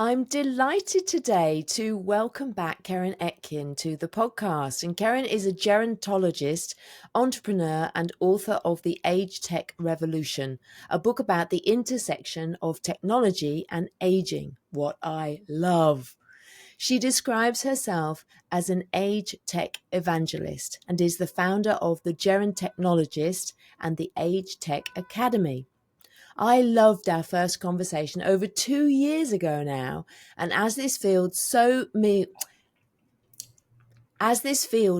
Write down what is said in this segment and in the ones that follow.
I'm delighted today to welcome back Keren Etkin to the podcast. And Keren is a gerontologist, entrepreneur, and author of The AgeTech Revolution, a book about the intersection of technology and aging, what I love. She describes herself as an age tech evangelist and is the founder of the Gerontechnologist and the Age Tech Academy. I loved our first conversation over 2 years ago now, and as this field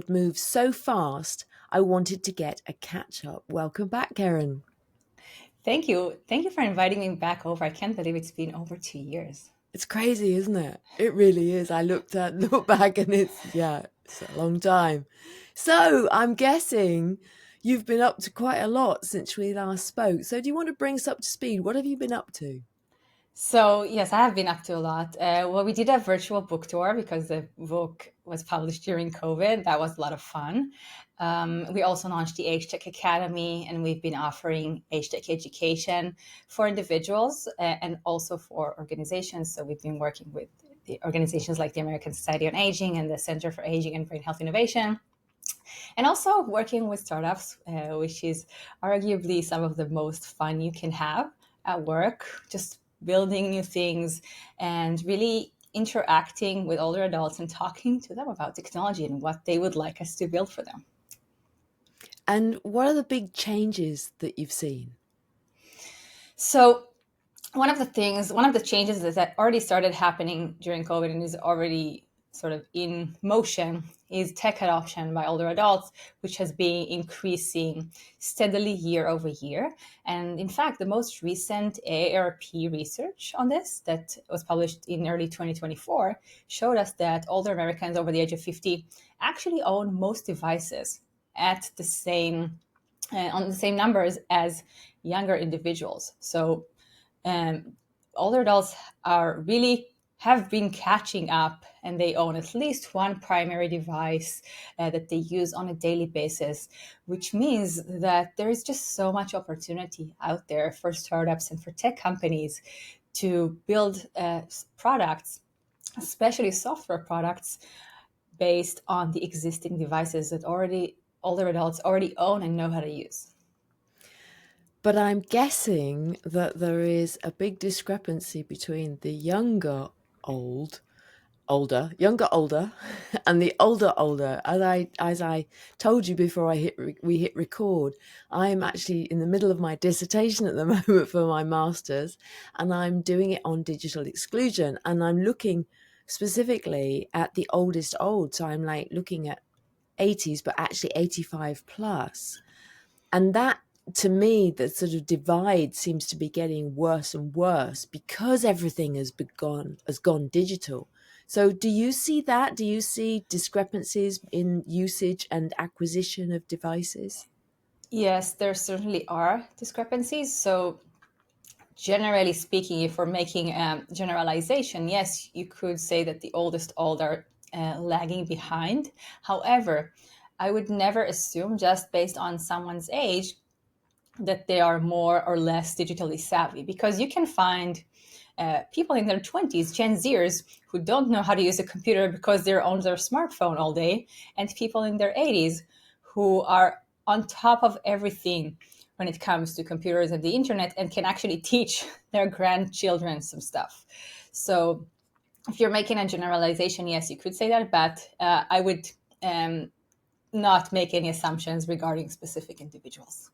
moves so fast, I wanted to get a catch up. Welcome back, Karen. Thank you. Thank you for inviting me back over. I can't believe it's been over 2 years. It's crazy, isn't it? It really is. I look back, and it's a long time. So I'm guessing you've been up to quite a lot since we last spoke. So do you want to bring us up to speed? What have you been up to? So, yes, I have been up to a lot. Well, we did a virtual book tour because the book was published during COVID. That was a lot of fun. We also launched the AgeTech Academy, and we've been offering AgeTech education for individuals and also for organizations. So, we've been working with the organizations like the American Society on Aging and the Center for Aging and Brain Health Innovation, and also working with startups, which is arguably some of the most fun you can have at work, just building new things and really interacting with older adults and talking to them about technology and what they would like us to build for them. And what are the big changes that you've seen? So one of the changes that already started happening during COVID and is already sort of in motion is tech adoption by older adults, which has been increasing steadily year over year. And in fact, the most recent AARP research on this that was published in early 2024 showed us that older Americans over the age of 50 actually own most devices at the same on the same numbers as younger individuals. So older adults are really have been catching up, and they own at least one primary device that they use on a daily basis, which means that there is just so much opportunity out there for startups and for tech companies to build products, especially software products, based on the existing devices that older adults already own and know how to use. But I'm guessing that there is a big discrepancy between the younger older, and the older. As I told you before we hit record, I'm actually in the middle of my dissertation at the moment for my master's, and I'm doing it on digital exclusion, and I'm looking specifically at the oldest old. So I'm like looking at 80s, but actually 85 plus. And that, to me, the sort of divide seems to be getting worse and worse because everything has gone digital. So do you see that? Do you see discrepancies in usage and acquisition of devices? Yes, there certainly are discrepancies. So generally speaking, if we're making a generalization, yes, you could say that the oldest old are lagging behind. However, I would never assume just based on someone's age that they are more or less digitally savvy, because you can find people in their 20s, Gen Zers, who don't know how to use a computer because they're on their smartphone all day, and people in their 80s who are on top of everything when it comes to computers and the internet and can actually teach their grandchildren some stuff. So if you're making a generalization, yes, you could say that, but I would not make any assumptions regarding specific individuals.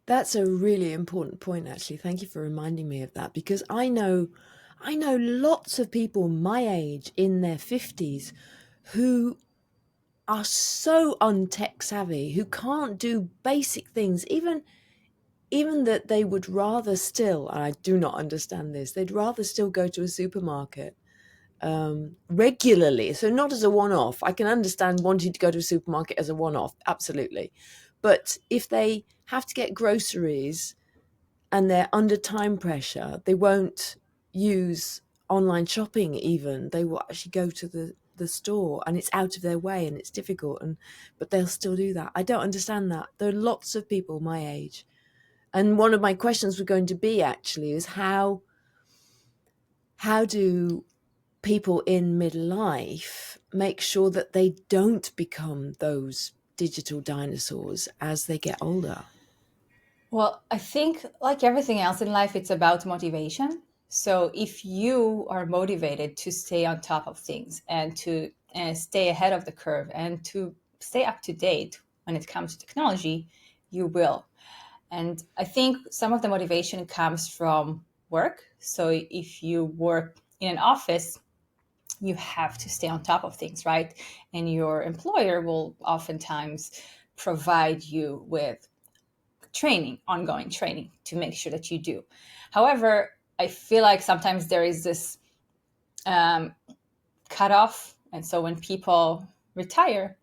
That's a really important point, actually. Thank you for reminding me of that, because I know lots of people my age in their 50s who are so untech savvy, who can't do basic things, even that they would rather still, and I do not understand this, they'd rather still go to a supermarket regularly. So not as a one-off. I can understand wanting to go to a supermarket as a one-off, absolutely. But if they have to get groceries and they're under time pressure, they won't use online shopping even. They will actually go to the store, and it's out of their way and it's difficult, but they'll still do that. I don't understand that. There are lots of people my age. And one of my questions were going to be actually is how do people in midlife make sure that they don't become those digital dinosaurs as they get older? Well, I think, like everything else in life, it's about motivation. So if you are motivated to stay on top of things and to stay ahead of the curve and to stay up to date when it comes to technology, you will. And I think some of the motivation comes from work. So if you work in an office, you have to stay on top of things, right? And your employer will oftentimes provide you with training, ongoing training to make sure that you do. However, I feel like sometimes there is this cutoff. And so when people retire,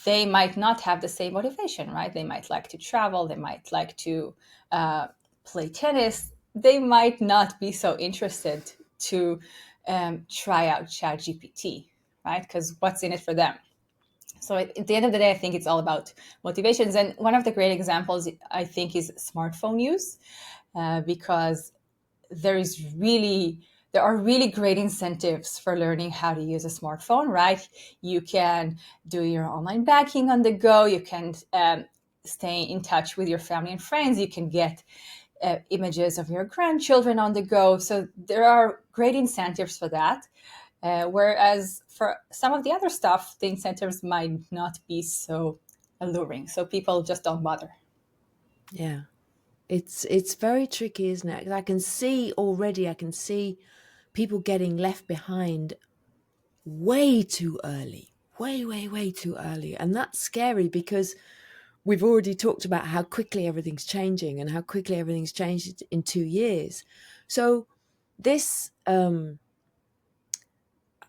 they might not have the same motivation, right? They might like to travel, they might like to play tennis. They might not be so interested to try out ChatGPT, right? Because what's in it for them? So at the end of the day, I think it's all about motivations. And one of the great examples, I think, is smartphone use, because there is really there are really great incentives for learning how to use a smartphone, right? You can do your online banking on the go. You can stay in touch with your family and friends. You can get images of your grandchildren on the go. So there are great incentives for that. Whereas for some of the other stuff, the incentives might not be so alluring. So people just don't bother. Yeah. It's very tricky, isn't it? 'Cause I can see people getting left behind way too early, way too early. And that's scary because we've already talked about how quickly everything's changing and how quickly everything's changed in 2 years. So this, I'm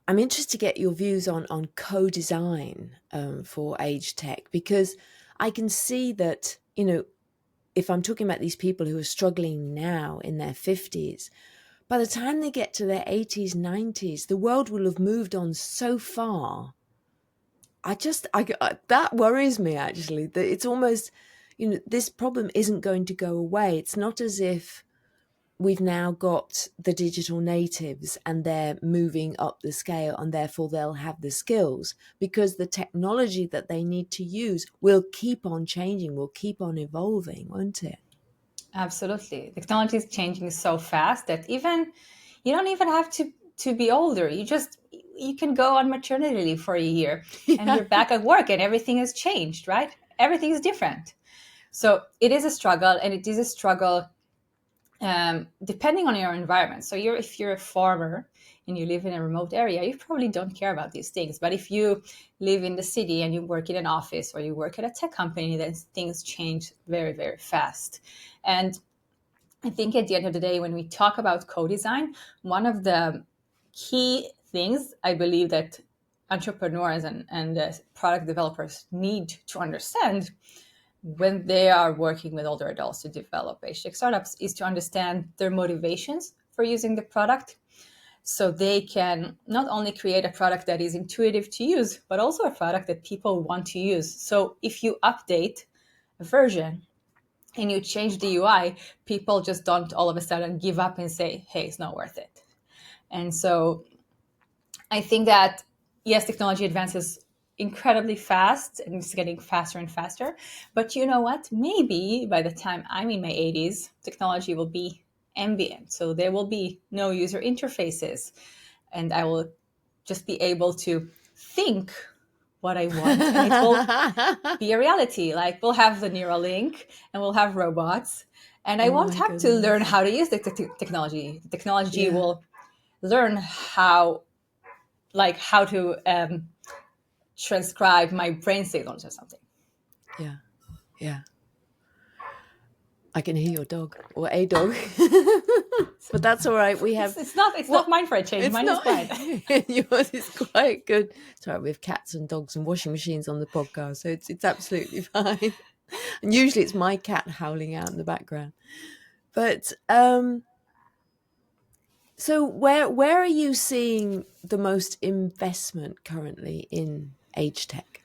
interested to get your views on co-design for age tech, because I can see that, if I'm talking about these people who are struggling now in their 50s, by the time they get to their 80s, 90s, the world will have moved on so far. That worries me, actually, that it's almost, this problem isn't going to go away. It's not as if we've now got the digital natives and they're moving up the scale and therefore they'll have the skills, because the technology that they need to use will keep on changing, will keep on evolving, won't it? Absolutely. Technology is changing so fast that even you don't even have to be older. You can go on maternity leave for a year and Yeah. you're back at work and everything has changed, right? Everything is different. So it is a struggle, and it is a struggle depending on your environment. So if you're a farmer and you live in a remote area, you probably don't care about these things. But if you live in the city and you work in an office or you work at a tech company, then things change very, very fast. And I think at the end of the day, when we talk about co-design, one of the key things I believe that entrepreneurs and product developers need to understand when they are working with older adults to develop age-tech startups is to understand their motivations for using the product, so they can not only create a product that is intuitive to use, but also a product that people want to use. So if you update a version and you change the UI, people just don't all of a sudden give up and say, hey, it's not worth it. And so I think that, yes, technology advances incredibly fast and it's getting faster and faster. But you know what? Maybe by the time I'm in my 80s, technology will be ambient. So there will be no user interfaces. And I will just be able to think what I want and it will be a reality. Like we'll have the Neuralink and we'll have robots. And I Oh won't my have to learn goodness. how to use the technology. The technology Yeah. will learn how to transcribe my brain signals or something. Yeah. Yeah. I can hear your dog, or a dog. But that's all right. We have, It's not what? mine for a change. It's Mine is not. quiet. Yours is quite good. It's all right. We have cats and dogs and washing machines on the podcast, so it's absolutely fine. And usually it's my cat howling out in the background. But so where are you seeing the most investment currently in age tech?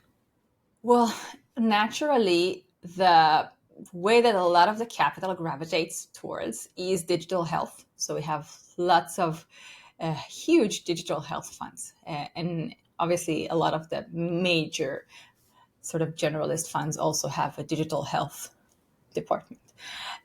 Well, naturally, the way that a lot of the capital gravitates towards is digital health. So we have lots of huge digital health funds. And obviously, a lot of the major sort of generalist funds also have a digital health department.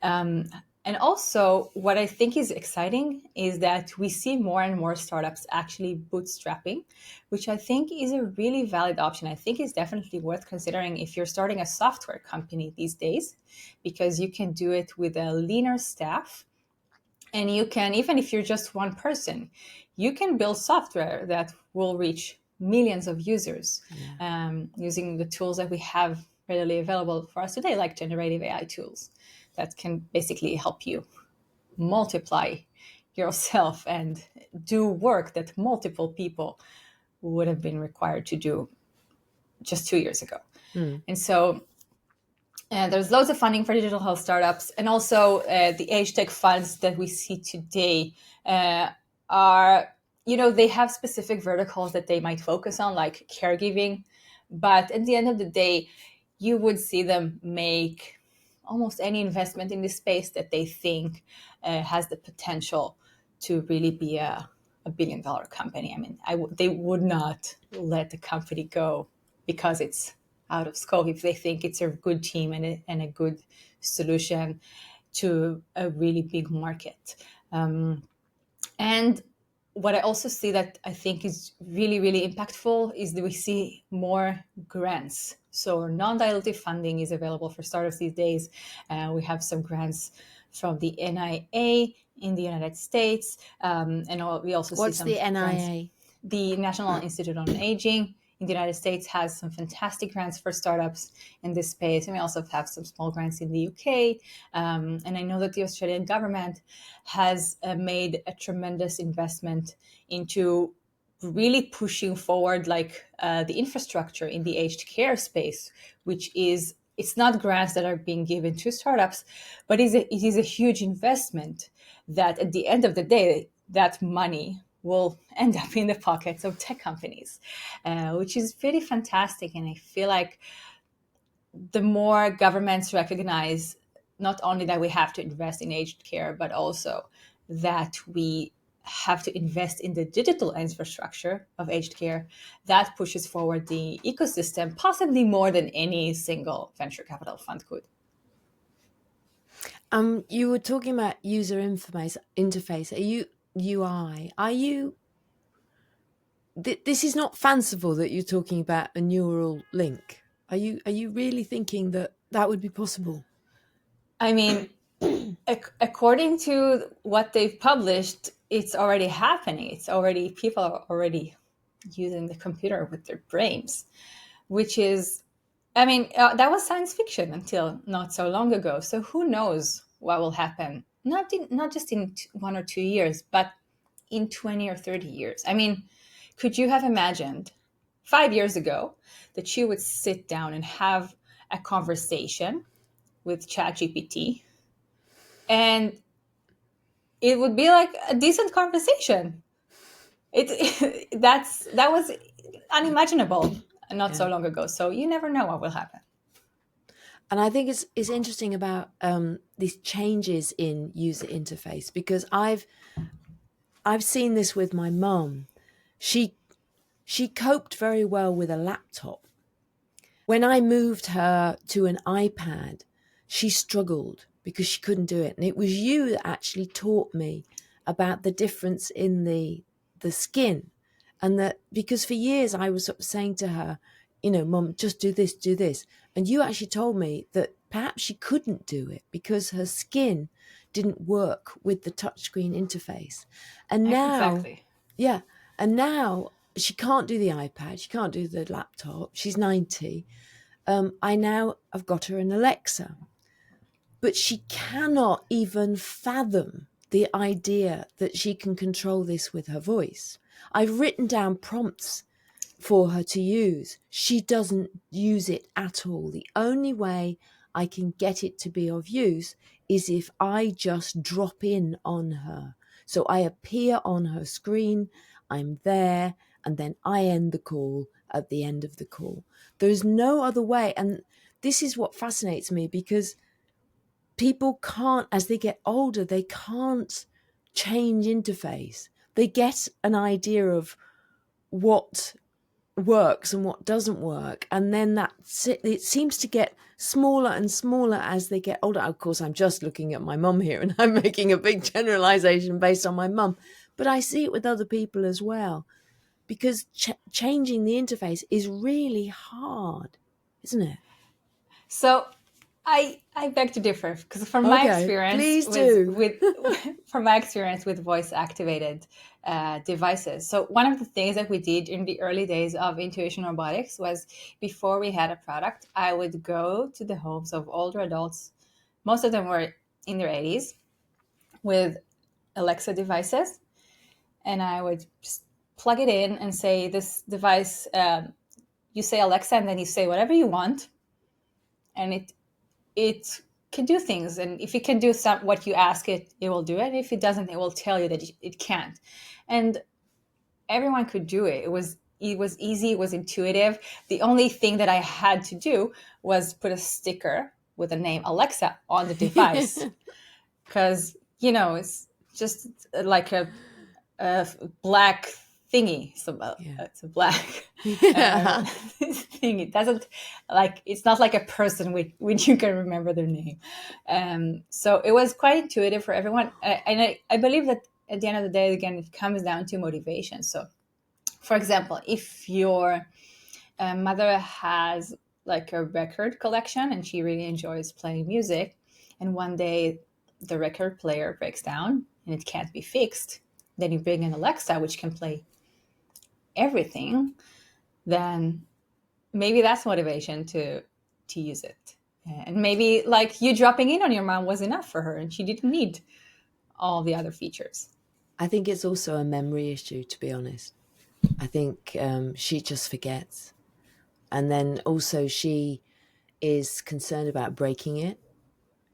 And also, what I think is exciting is that we see more and more startups actually bootstrapping, which I think is a really valid option. I think is definitely worth considering if you're starting a software company these days, because you can do it with a leaner staff. And you can, even if you're just one person, you can build software that will reach millions of users using the tools that we have readily available for us today, like generative AI tools that can basically help you multiply yourself and do work that multiple people would have been required to do just 2 years ago. And so there's loads of funding for digital health startups, and also the AgeTech funds that we see today are, they have specific verticals that they might focus on, like caregiving. But at the end of the day, you would see them make almost any investment in this space that they think has the potential to really be a billion-dollar company. I mean, they would not let the company go because it's out of scope if they think it's a good team and a good solution to a really big market. And what I also see that I think is really, really impactful is that we see more grants. So non-dilutive funding is available for startups these days. We have some grants from the NIA in the United States. And we also see What's some the grants. NIA? The National Institute on Aging in the United States has some fantastic grants for startups in this space. And we also have some small grants in the UK. And I know that the Australian government has made a tremendous investment into really pushing forward the infrastructure in the aged care space, which is, it's not grants that are being given to startups, but it is a huge investment that at the end of the day, that money will end up in the pockets of tech companies, which is pretty fantastic. And I feel like the more governments recognize not only that we have to invest in aged care, but also that we have to invest in the digital infrastructure of aged care, that pushes forward the ecosystem, possibly more than any single venture capital fund could. You were talking about user interface. Are you UI? Are you? This is not fanciful that you're talking about a neural link. Are you really thinking that would be possible? I mean, according to what they've published, it's already happening. People are already using the computer with their brains, which is, I mean, that was science fiction until not so long ago. So who knows what will happen? Not just in 1 or 2 years, but in 20 or 30 years. I mean, could you have imagined 5 years ago that you would sit down and have a conversation with ChatGPT, and it would be like a decent conversation? That was unimaginable not so long ago. So you never know what will happen. And I think it's interesting about these changes in user interface, because I've seen this with my mum. She coped very well with a laptop. When I moved her to an iPad, she struggled because she couldn't do it. And it was you that actually taught me about the difference in the skin. And that, because for years I was sort of saying to her, Mum, just do this, do this. And you actually told me that perhaps she couldn't do it because her skin didn't work with the touchscreen interface. And now, Exactly. yeah, and now she can't do the iPad, she can't do the laptop. She's 90. I now have got her an Alexa, but she cannot even fathom the idea that she can control this with her voice. I've written down prompts for her to use. She doesn't use it at all. The only way I can get it to be of use is if I just drop in on her. So I appear on her screen, I'm there, and then I end the call at the end of the call. There's no other way. And this is what fascinates me, because people can't, as they get older, they can't change interface. they get an idea of what works and what doesn't work, and then it seems to get smaller and smaller as they get older. Of course, I'm just looking at my mum here and I'm making a big generalization based on my mum, but I see it with other people as well, because changing the interface is really hard, isn't it? So I beg to differ, because from my Okay, experience please do. with from my experience with voice activated devices. So one of the things that we did in the early days of intuition robotics was, before we had a product, I would go to the homes of older adults. Most of them were in their 80s, with Alexa devices, and I would just plug it in and say, this device, you say Alexa, and then you say whatever you want, and it can do things. And if it can do what you ask it, it will do it. If it doesn't, it will tell you that it can't. And everyone could do it. It was easy. It was intuitive. The only thing that I had to do was put a sticker with the name Alexa on the device, because it's just like a black thingy. So it's a black thing. It doesn't, like, it's not like a person which you can remember their name. So it was quite intuitive for everyone. And I believe that at the end of the day, again, it comes down to motivation. So, for example, if your mother has like a record collection and she really enjoys playing music, and one day the record player breaks down and it can't be fixed, then you bring an Alexa, which can play everything, then maybe that's motivation to use it. And maybe, like, you dropping in on your mom was enough for her and she didn't need all the other features. I think it's also a memory issue, to be honest. I think she just forgets. And then also she is concerned about breaking it.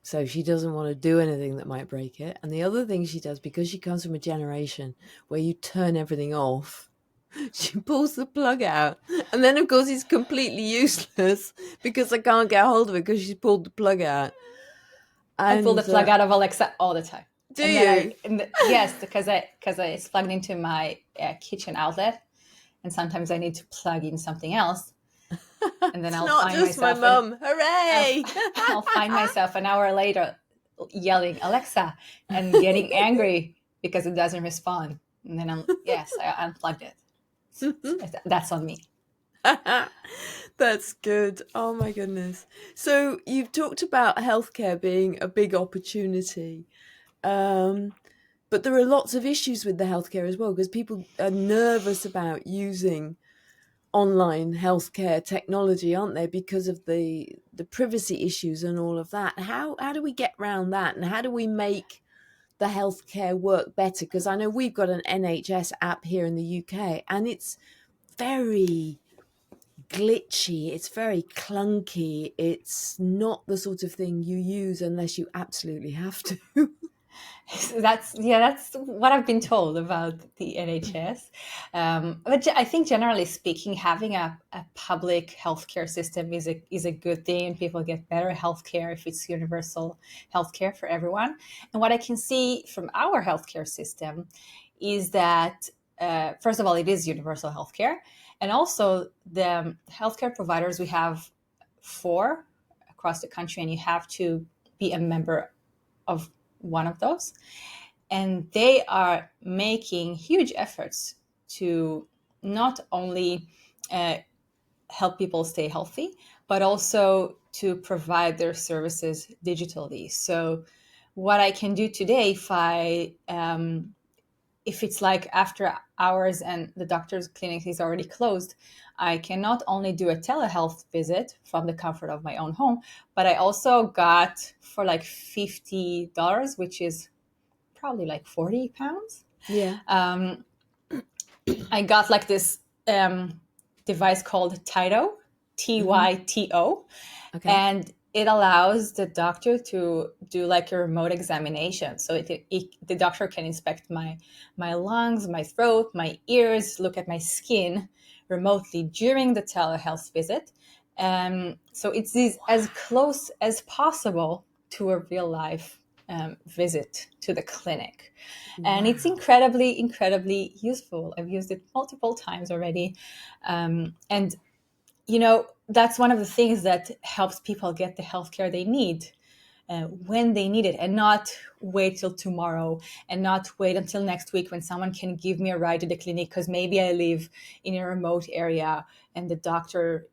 So she doesn't want to do anything that might break it. And the other thing she does, because she comes from a generation where you turn everything off, she pulls the plug out. And then, of course, it's completely useless because I can't get hold of it because she's pulled the plug out. I pull the plug out of Alexa all the time. Do you? Yes, because it's plugged into my kitchen outlet, and sometimes I need to plug in something else, and then It's not just my mum. Hooray! I'll find myself an hour later yelling Alexa and getting angry because it doesn't respond, and then I unplugged it. That's on me. That's good. Oh my goodness. So you've talked about healthcare being a big opportunity. But there are lots of issues with the healthcare as well, because people are nervous about using online healthcare technology, aren't they? Because of the privacy issues and all of that. How do we get around that? And how do we make the healthcare work better? Because I know we've got an NHS app here in the UK and it's very glitchy, it's very clunky, it's not the sort of thing you use unless you absolutely have to. That's what I've been told about the NHS. But I think, generally speaking, having a public healthcare system is a good thing, and people get better healthcare if it's universal healthcare for everyone. And what I can see from our healthcare system is that, first of all, it is universal healthcare, and also the healthcare providers, we have 4 across the country, and you have to be a member of one of those. And they are making huge efforts to not only help people stay healthy, but also to provide their services digitally. So what I can do today, if it's like after hours and the doctor's clinic is already closed, I can not only do a telehealth visit from the comfort of my own home, but I also got, for like $50, which is probably like 40 pounds. Yeah. I got like this device called Tyto, Tyto. Okay. And it allows the doctor to do like a remote examination. So the doctor can inspect my lungs, my throat, my ears, look at my skin remotely during the telehealth visit. So it's as close as possible to a real life visit to the clinic. And it's Wow. incredibly, incredibly useful. I've used it multiple times already. And, that's one of the things that helps people get the healthcare they need when they need it, and not wait till tomorrow, and not wait until next week when someone can give me a ride to the clinic because maybe I live in a remote area and the doctor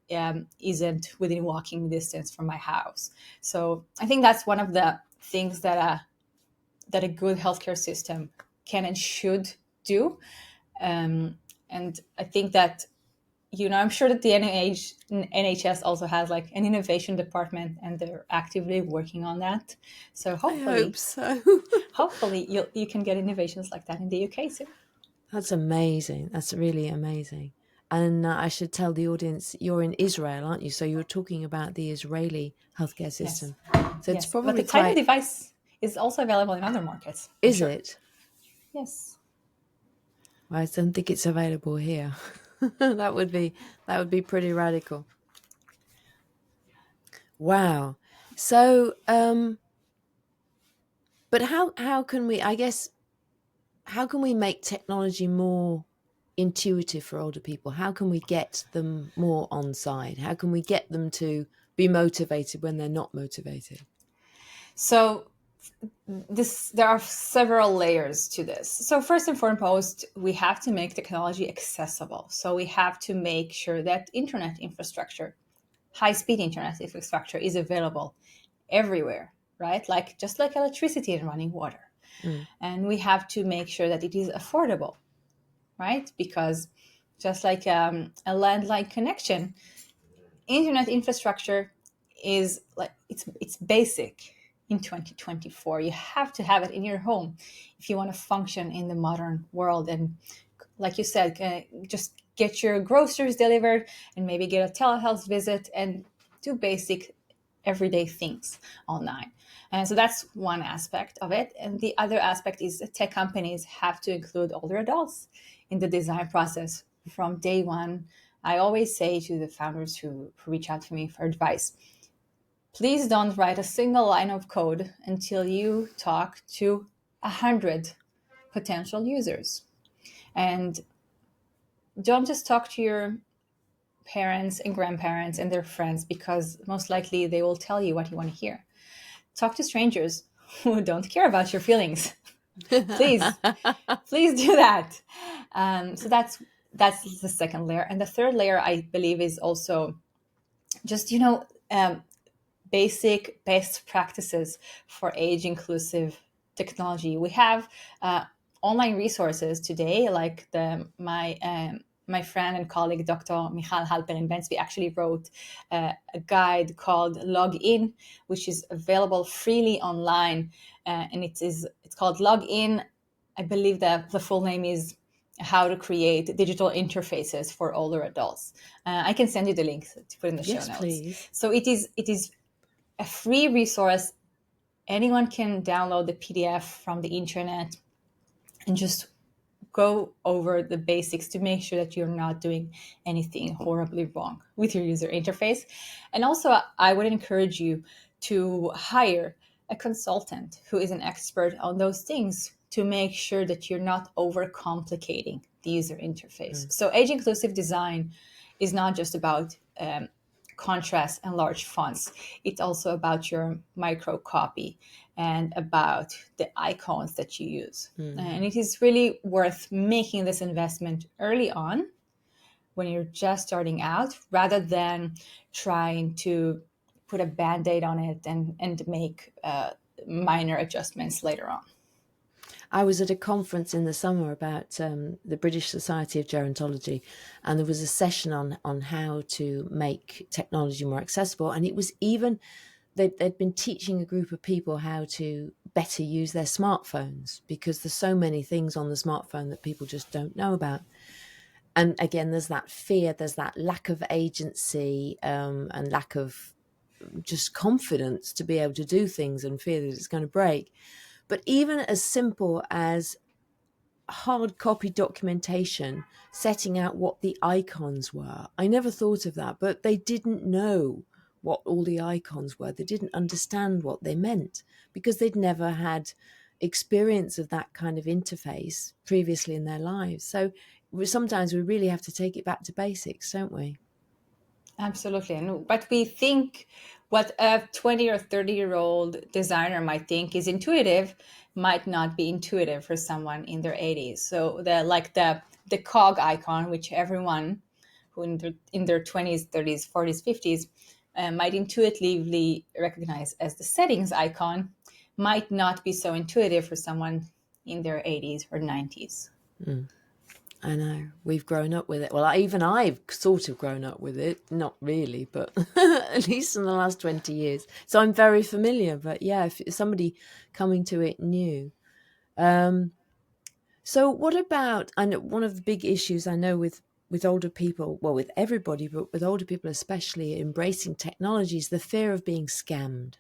isn't within walking distance from my house. So I think that's one of the things that a good healthcare system can and should do. And I think that, I'm sure that the NHS also has like an innovation department, and they're actively working on that. So I hope so. hopefully you can get innovations like that in the UK too. That's amazing. That's really amazing. And I should tell the audience you're in Israel, aren't you? So you're talking about the Israeli healthcare Yes, system. So it's yes. But probably the type of quite, device is also available in other markets, I'm is sure. it? Yes. I don't think it's available here. that would be pretty radical. Wow. So, but how can we? I guess how can we make technology more intuitive for older people? How can we get them more on side? How can we get them to be motivated when they're not motivated? So there are several layers to this. So first and foremost, we have to make technology accessible. So we have to make sure that internet infrastructure, high-speed internet infrastructure, is available everywhere, right? Like just like electricity and running water. Mm. And we have to make sure that it is affordable, right? Because just like a landline connection, internet infrastructure is like it's basic in 2024. You have to have it in your home if you want to function in the modern world. And like you said, just get your groceries delivered, and maybe get a telehealth visit, and do basic everyday things online. And so that's one aspect of it. And the other aspect is that tech companies have to include older adults in the design process from day one. I always say to the founders who reach out to me for advice, please don't write a single line of code until you talk to 100 potential users. And don't just talk to your parents and grandparents and their friends, because most likely they will tell you what you want to hear. Talk to strangers who don't care about your feelings. please do that. So that's the second layer. And the third layer, I believe, is also just basic best practices for age inclusive technology. We have online resources today, like my friend and colleague Dr. Michal Halperin-Bensby actually wrote a guide called Login, which is available freely online, and it's called Login. I believe that the full name is How to Create Digital Interfaces for Older Adults. I can send you the link to put in the show Yes, notes. please. So it is a free resource. Anyone can download the PDF from the internet and just go over the basics to make sure that you're not doing anything horribly wrong with your user interface. And also, I would encourage you to hire a consultant who is an expert on those things to make sure that you're not overcomplicating the user interface. So age inclusive design is not just about contrast and large fonts. It's also about your micro copy and about the icons that you use. And it is really worth making this investment early on when you're just starting out, rather than trying to put a band-aid on it and make minor adjustments later on. I was at a conference in the summer about the British Society of Gerontology, and there was a session on how to make technology more accessible. And it was even, they'd been teaching a group of people how to better use their smartphones, because there's so many things on the smartphone that people just don't know about. And again, there's that fear, there's that lack of agency and lack of just confidence to be able to do things, and fear that it's going to break. But even as simple as hard copy documentation setting out what the icons were, I never thought of that, but they didn't know what all the icons were. They didn't understand what they meant because they'd never had experience of that kind of interface previously in their lives. So sometimes we really have to take it back to basics, don't we? Absolutely. But we think what a 20 or 30-year-old designer might think is intuitive might not be intuitive for someone in their 80s. So the cog icon, which everyone who in their 20s, 30s, 40s, 50s might intuitively recognize as the settings icon, might not be so intuitive for someone in their 80s or 90s. I know, we've grown up with it. Well, even I've sort of grown up with it. Not really, but at least in the last 20 years. So I'm very familiar. But yeah, if somebody coming to it new. So what about, and one of the big issues I know with older people, well, with everybody, but with older people especially, embracing technology is the fear of being scammed.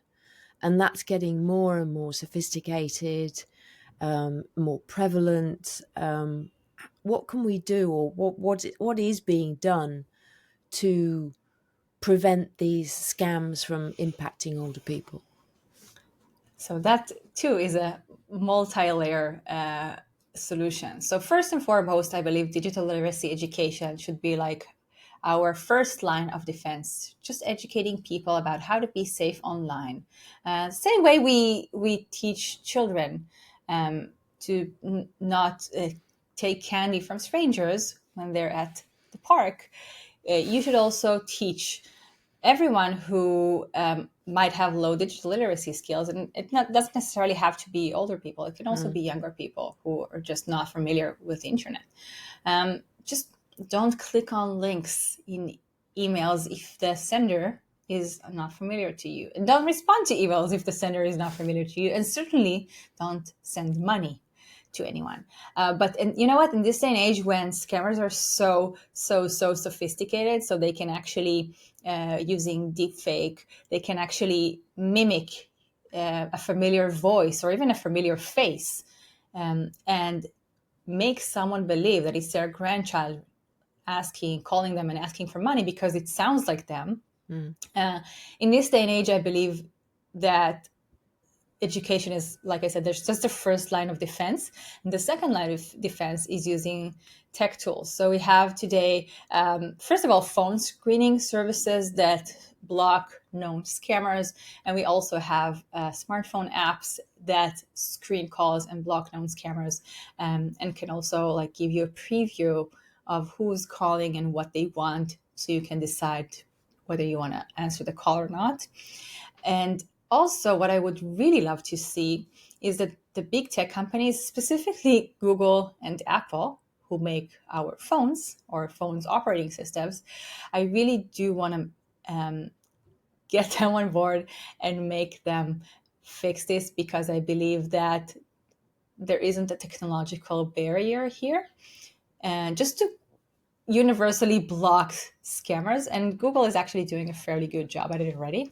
And that's getting more and more sophisticated, more prevalent. What can we do, or what is being done to prevent these scams from impacting older people? So that too is a multi-layer solution. So first and foremost, I believe digital literacy education should be like our first line of defense, just educating people about how to be safe online. Same way we teach children to not take candy from strangers when they're at the park. You should also teach everyone who might have low digital literacy skills, and doesn't necessarily have to be older people. It can also be younger people who are just not familiar with the internet. Just don't click on links in emails if the sender is not familiar to you, and don't respond to emails if the sender is not familiar to you, and certainly don't send money to anyone. And you know what? In this day and age, when scammers are so sophisticated, so they can actually using deepfake, they can actually mimic a familiar voice or even a familiar face, and make someone believe that it's their grandchild calling them and asking for money because it sounds like them. In this day and age, I believe that education is, like I said, there's just the first line of defense. And the second line of defense is using tech tools. So we have today, first of all, phone screening services that block known scammers. And we also have smartphone apps that screen calls and block known scammers, and can also like give you a preview of who's calling and what they want, so you can decide whether you want to answer the call or not. And also, what I would really love to see is that the big tech companies, specifically Google and Apple, who make our phones or phones operating systems, I really do want to get them on board and make them fix this, because I believe that there isn't a technological barrier here. And just to universally block scammers, and Google is actually doing a fairly good job at it already.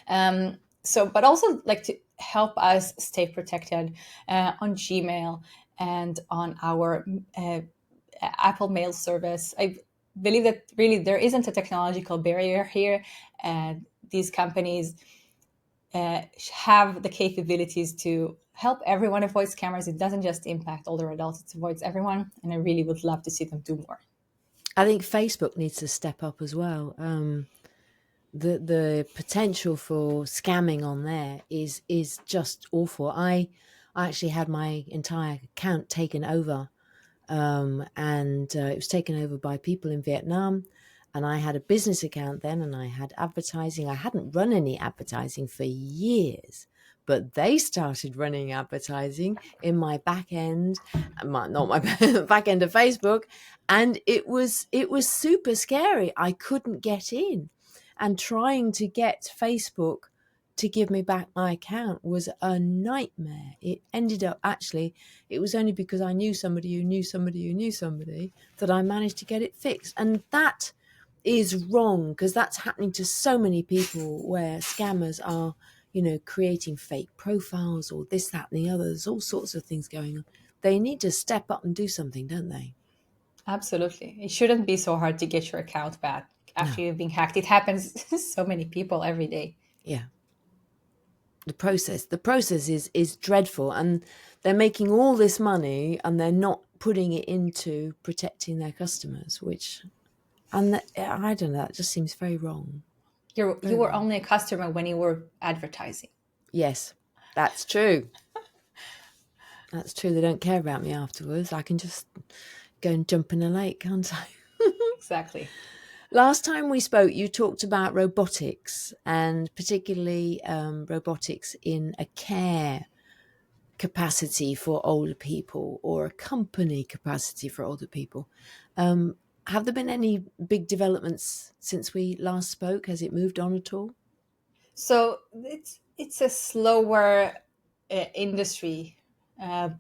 But also like to help us stay protected on Gmail and on our Apple Mail service. I believe that really there isn't a technological barrier here, and these companies have the capabilities to help everyone avoid scammers. It doesn't just impact older adults, it avoids everyone, and I really would love to see them do more. I think Facebook needs to step up as well. The potential for scamming on there is just awful. I actually had my entire account taken over, and it was taken over by people in Vietnam. And I had a business account then, and I had advertising. I hadn't run any advertising for years, but they started running advertising in my back end, not my back end of Facebook, and it was super scary. I couldn't get in, and trying to get Facebook to give me back my account was a nightmare. It ended up, actually, it was only because I knew somebody who knew somebody who knew somebody that I managed to get it fixed. And that is wrong, because that's happening to so many people, where scammers are, creating fake profiles or this, that, and the other. There's all sorts of things going on. They need to step up and do something, don't they? Absolutely. It shouldn't be so hard to get your account back. after No. you've been hacked. It happens to so many people every day. Yeah. The process is dreadful, and they're making all this money and they're not putting it into protecting their customers, which, and that, I don't know, that just seems very wrong. You Very were wrong. only a customer when you were advertising. Yes, that's true. That's true. They don't care about me afterwards. I can just go and jump in a lake, can't I? Exactly. Last time we spoke, you talked about robotics, and particularly robotics in a care capacity for older people, or a company capacity for older people. Have there been any big developments since we last spoke? Has it moved on at all? So it's a slower industry,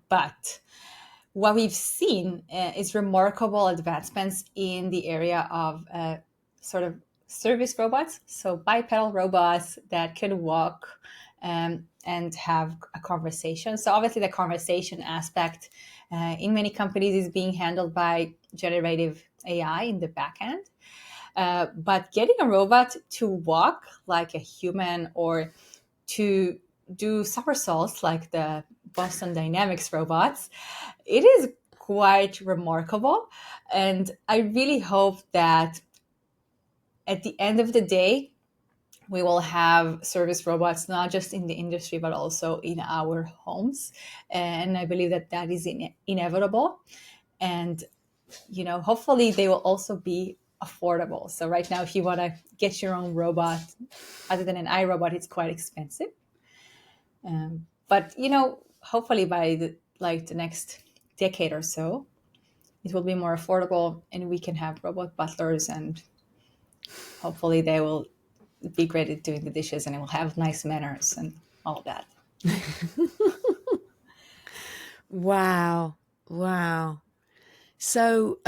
but what we've seen is remarkable advancements in the area of sort of service robots, so bipedal robots that can walk and have a conversation. So obviously the conversation aspect in many companies is being handled by generative AI in the back end. But getting a robot to walk like a human, or to do somersaults like the Boston Dynamics robots, it is quite remarkable. And I really hope that at the end of the day, we will have service robots not just in the industry but also in our homes. And I believe that that is inevitable. And hopefully they will also be affordable. So right now, if you want to get your own robot, other than an iRobot, it's quite expensive. But hopefully by the next decade or so, it will be more affordable, and we can have robot butlers, and hopefully they will be great at doing the dishes, and it will have nice manners and all of that. Wow. Wow. So,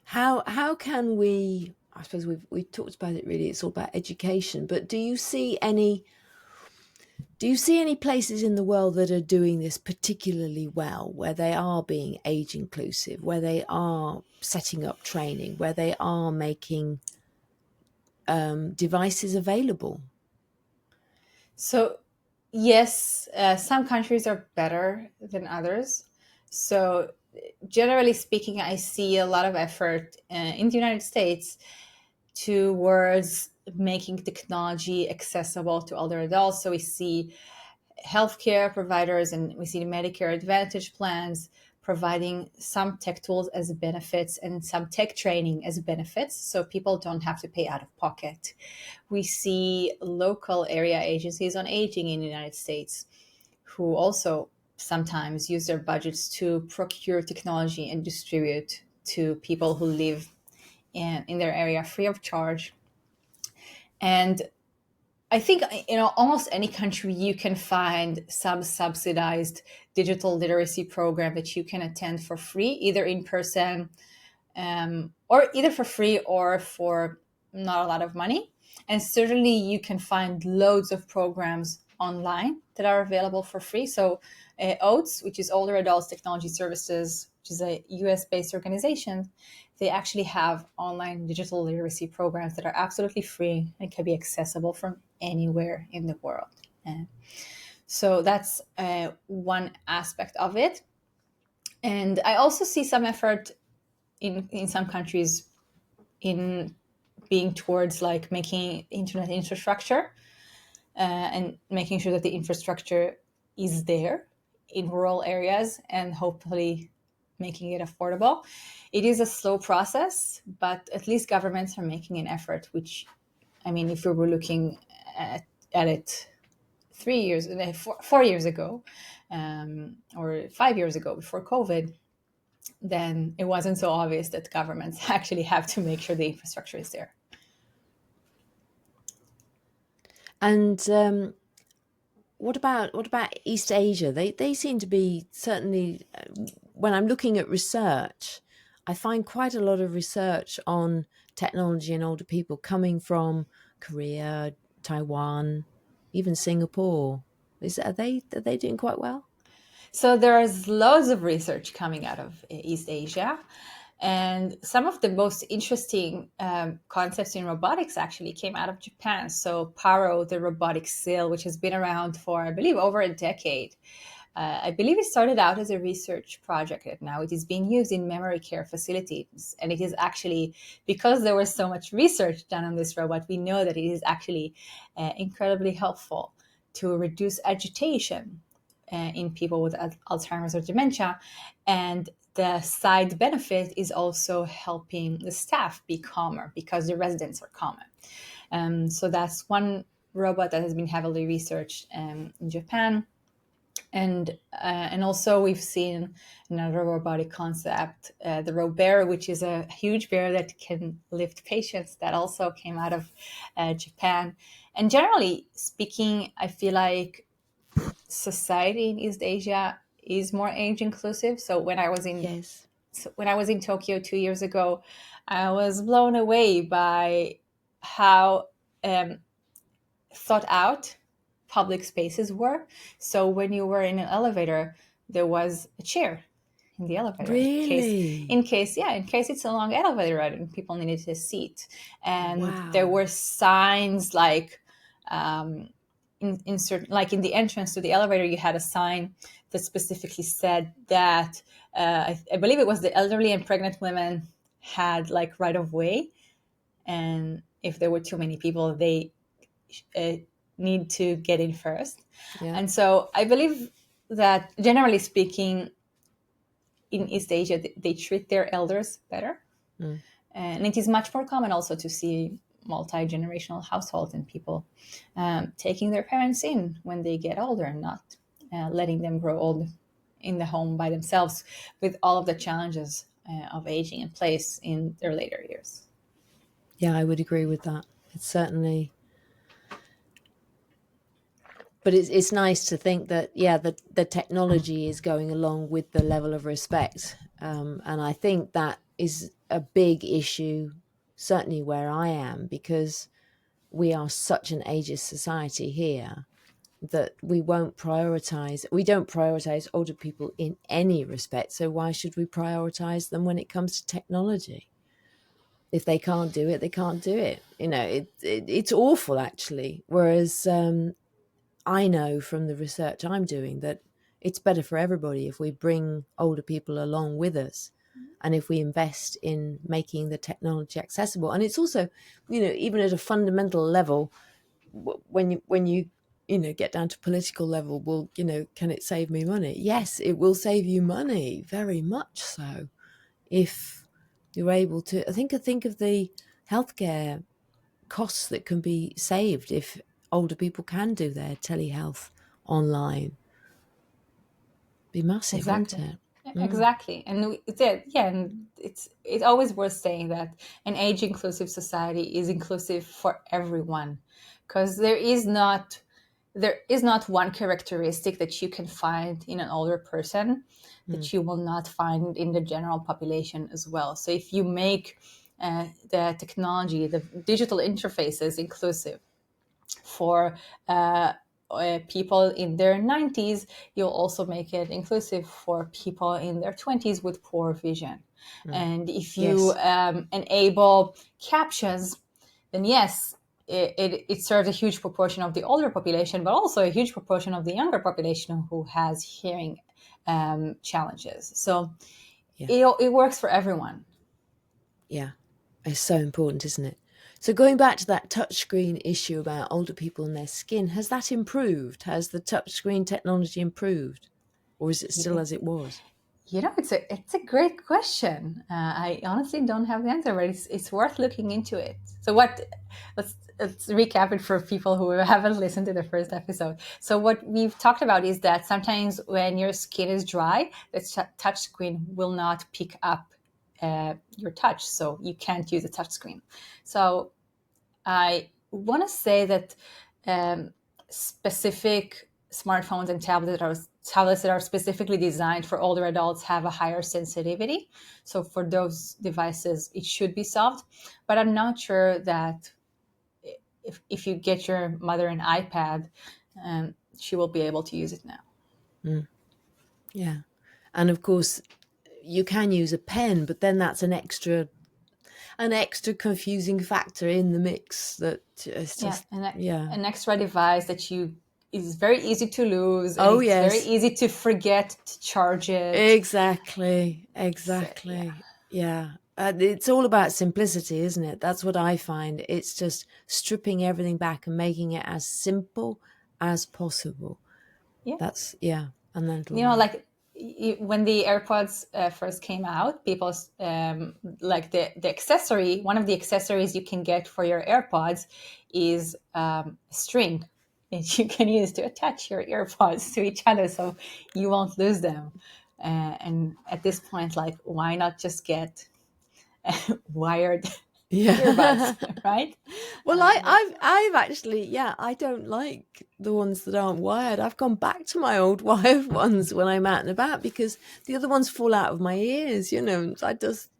how can we? I suppose we've talked about it. Really, it's all about education. But do you see any places in the world that are doing this particularly well, where they are being age inclusive, where they are setting up training, where they are making devices available? So yes, some countries are better than others. So generally speaking, I see a lot of effort in the United States towards making technology accessible to older adults. So we see healthcare providers and we see the Medicare Advantage plans providing some tech tools as benefits and some tech training as benefits, so people don't have to pay out of pocket. We see local area agencies on aging in the United States who also sometimes use their budgets to procure technology and distribute to people who live in their area free of charge. And I think almost any country you can find some subsidized digital literacy program that you can attend for free, either in person, or either for free or for not a lot of money. And certainly you can find loads of programs online that are available for free. So OATS, which is Older Adults Technology Services, which is a US-based organization, they actually have online digital literacy programs that are absolutely free and can be accessible from anywhere in the world. And so that's one aspect of it. And I also see some effort in some countries in being towards like making internet infrastructure and making sure that the infrastructure is there in rural areas and hopefully making it affordable. It is a slow process, but at least governments are making an effort, which, I mean, if we were looking at it 4 years ago, or 5 years ago before COVID, then it wasn't so obvious that governments actually have to make sure the infrastructure is there. And what about East Asia? They seem to be, certainly, when I'm looking at research, I find quite a lot of research on technology and older people coming from Korea, Taiwan, even Singapore. Are they doing quite well? So there's loads of research coming out of East Asia. And some of the most interesting concepts in robotics actually came out of Japan. So Paro, the robotic sail, which has been around for, I believe, over a decade. I believe it started out as a research project, and now it is being used in memory care facilities. And it is actually, because there was so much research done on this robot, we know that it is actually incredibly helpful to reduce agitation in people with Alzheimer's or dementia. And the side benefit is also helping the staff be calmer because the residents are calmer. So that's one robot that has been heavily researched in Japan. And also we've seen another robotic concept, the Robear, which is a huge bear that can lift patients, that also came out of Japan. And generally speaking, I feel like society in East Asia is more age inclusive. So Yes. when I was in Tokyo 2 years ago, I was blown away by how thought out public spaces were. So when you were in an elevator, there was a chair in the elevator Really? in case it's a long elevator ride and people needed a seat. And there Wow. were signs like in certain, like in the entrance to the elevator, you had a sign that specifically said that I believe it was the elderly and pregnant women had like right of way, and if there were too many people, they uh, need to get in first. Yeah. And so I believe that generally speaking, in East Asia, they treat their elders better. Mm. And it is much more common also to see multi-generational households and people taking their parents in when they get older and not letting them grow old in the home by themselves with all of the challenges of aging in place in their later years. Yeah, I would agree with that. It's certainly, but it's nice to think that, yeah, the technology is going along with the level of respect, and I think that is a big issue, certainly where I am, because we are such an ageist society here that we don't prioritize older people in any respect. So why should we prioritize them when it comes to technology? If they can't do it, they can't do it. It's awful, actually. Whereas I know from the research I'm doing that it's better for everybody if we bring older people along with us, and if we invest in making the technology accessible. And it's also, even at a fundamental level, when you get down to political level, well, can it save me money? Yes, it will save you money, very much so, if you're able to. I think of the healthcare costs that can be saved if older people can do their telehealth online. Be massive, wouldn't Exactly. it? Mm. Exactly. And and it's always worth saying that an age inclusive society is inclusive for everyone, because there is not one characteristic that you can find in an older person Mm. that you will not find in the general population as well. So if you make the technology, the digital interfaces inclusive for people in their 90s, you'll also make it inclusive for people in their 20s with poor vision. Mm. And if you Yes. enable captions, then yes, it serves a huge proportion of the older population, but also a huge proportion of the younger population who has hearing challenges. So Yeah. it works for everyone. Yeah. It's so important, isn't it? So going back to that touchscreen issue about older people and their skin, has that improved? Has the touchscreen technology improved? Or is it still as it was? It's a great question. I honestly don't have the answer, but it's worth looking into it. So let's recap it for people who haven't listened to the first episode. So what we've talked about is that sometimes when your skin is dry, the touch screen will not pick up your touch, so you can't use a touch screen. So I want to say that specific smartphones and tablets that are specifically designed for older adults have a higher sensitivity. So for those devices, it should be solved. But I'm not sure that if you get your mother an iPad, she will be able to use it now. Mm. Yeah. And of course, you can use a pen, but then that's an extra confusing factor in the mix that it's Yeah, just, yeah. an extra device that you is very easy to lose, and Oh, it's very yes. easy to forget to charge it. Exactly. So yeah, Exactly. Yeah. It's all about simplicity, isn't it? That's what I find. It's just stripping everything back and making it as simple as possible. yeah. That's, yeah, a mental You know, one. like when the AirPods first came out, people like the accessory. One of the accessories you can get for your AirPods is string that you can use to attach your AirPods to each other, so you won't lose them. And at this point, like, why not just get wired Yeah. earbuds, right? Well, But I've actually, yeah, I don't like the ones that aren't wired. I've gone back to my old wired ones when I'm out and about because the other ones fall out of my ears, you know. I just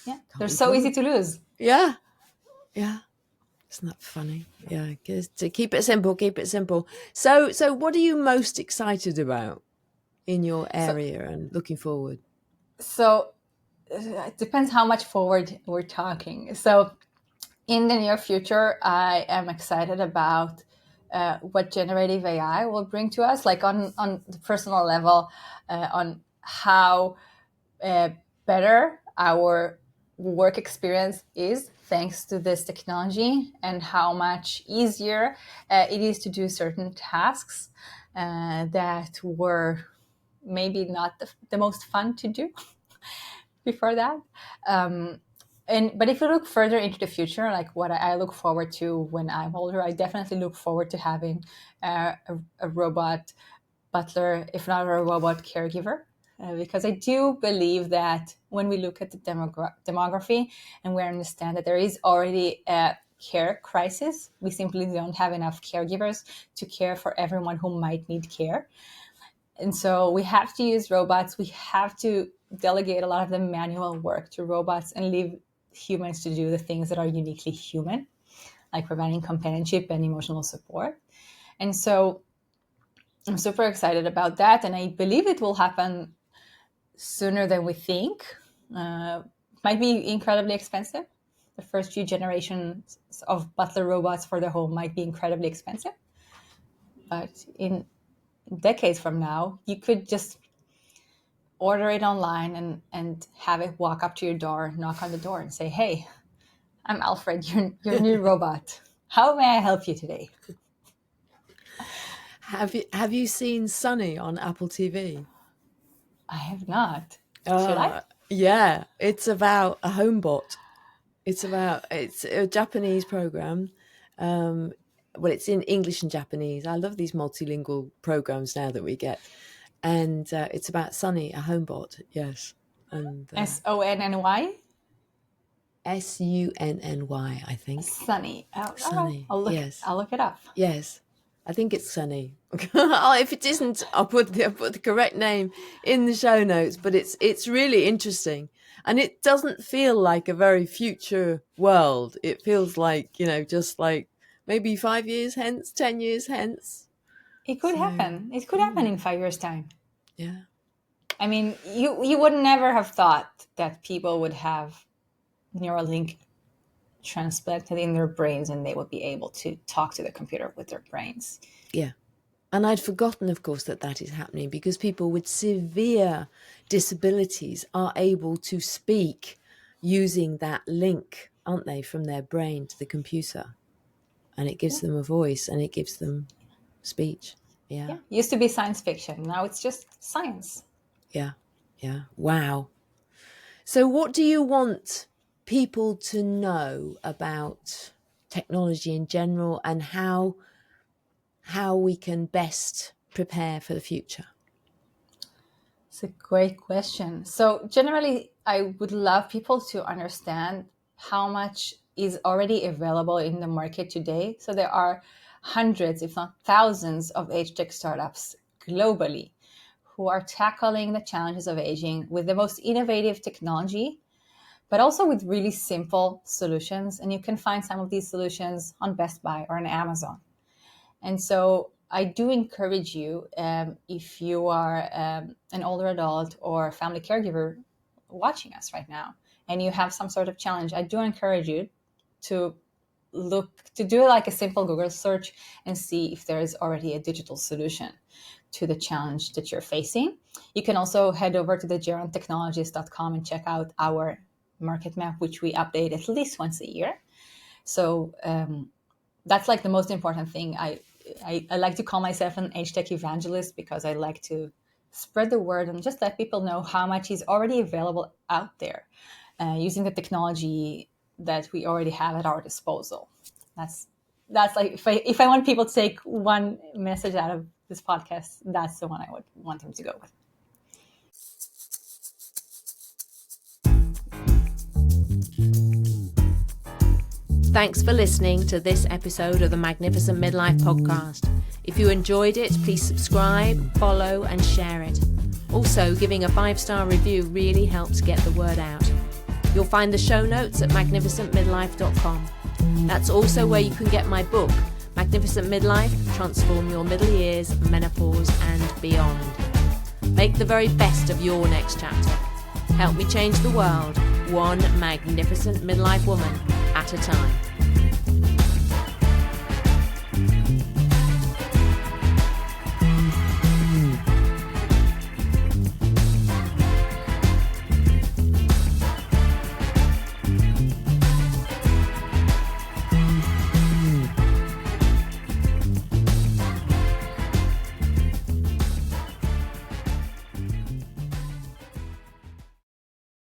yeah, can't they're be so easy bothered. to lose. Yeah, yeah. Isn't that funny? Yeah, 'cause to keep it simple, keep it simple. So what are you most excited about in your So, area and looking forward? so it depends how much forward we're talking. So in the near future, I am excited about what generative AI will bring to us, like on the personal level, on how better our work experience is thanks to this technology, and how much easier it is to do certain tasks that were maybe not the most fun to do before that. But if you look further into the future, like what I look forward to when I'm older, I definitely look forward to having a robot butler, if not a robot caregiver, because I do believe that when we look at the demography and we understand that there is already a care crisis, we simply don't have enough caregivers to care for everyone who might need care. And so we have to use robots. We have to delegate a lot of the manual work to robots and leave humans to do the things that are uniquely human, like providing companionship and emotional support. And so I'm super excited about that. And I believe it will happen sooner than we think. Might be incredibly expensive. The first few generations of butler robots for the home might be incredibly expensive. But in decades from now, you could just order it online and have it walk up to your door, knock on the door, and say, "Hey, I'm Alfred, your new robot. How may I help you today?" Have you seen Sunny on Apple TV? I have not. Should I? Yeah, it's about a homebot. It's a Japanese program. Well, it's in English and Japanese. I love these multilingual programs now that we get, and it's about Sunny, a homebot. Yes, and Sonny. Sunny, I think. Sunny. All right. Sunny. Yes, I'll look it up. yes. I think it's Sunny. Oh, if it isn't, I'll put the correct name in the show notes. But it's really interesting, and it doesn't feel like a very future world. It feels like, just like maybe 5 years hence, 10 years hence. It could So happen. It could happen in 5 years' time. yeah, I mean, you would never have thought that people would have Neuralink transplanted in their brains and they would be able to talk to the computer with their brains. yeah. And I'd forgotten, of course, that is happening because people with severe disabilities are able to speak using that link, aren't they, from their brain to the computer. And it gives Yeah. them a voice and it gives them speech. Yeah. Yeah. Used to be science fiction. Now it's just science. Yeah. Yeah. Wow. So, what do you want people to know about technology in general and how we can best prepare for the future? It's a great question. So, generally, I would love people to understand how much is already available in the market today. So, there are hundreds, if not thousands, of age tech startups globally who are tackling the challenges of aging with the most innovative technology, but also with really simple solutions. And you can find some of these solutions on Best Buy or on Amazon. And so I do encourage you, if you are an older adult or family caregiver watching us right now and you have some sort of challenge, I do encourage you to do like a simple Google search and see if there is already a digital solution to the challenge that you're facing. You can also head over to the gerontechnologist.com and check out our market map, which we update at least once a year. So that's like the most important thing. I like to call myself an AgeTech evangelist because I like to spread the word and just let people know how much is already available out there using the technology that we already have at our disposal. That's like if I want people to take one message out of this podcast, that's the one I would want them to go with. Thanks for listening to this episode of the Magnificent Midlife podcast. If you enjoyed it, please subscribe, follow, and share it. Also, giving a 5-star review really helps get the word out. You'll find the show notes at magnificentmidlife.com. That's also where you can get my book, Magnificent Midlife, Transform Your Middle Years, Menopause, and Beyond. Make the very best of your next chapter. Help me change the world, one magnificent midlife woman at a time.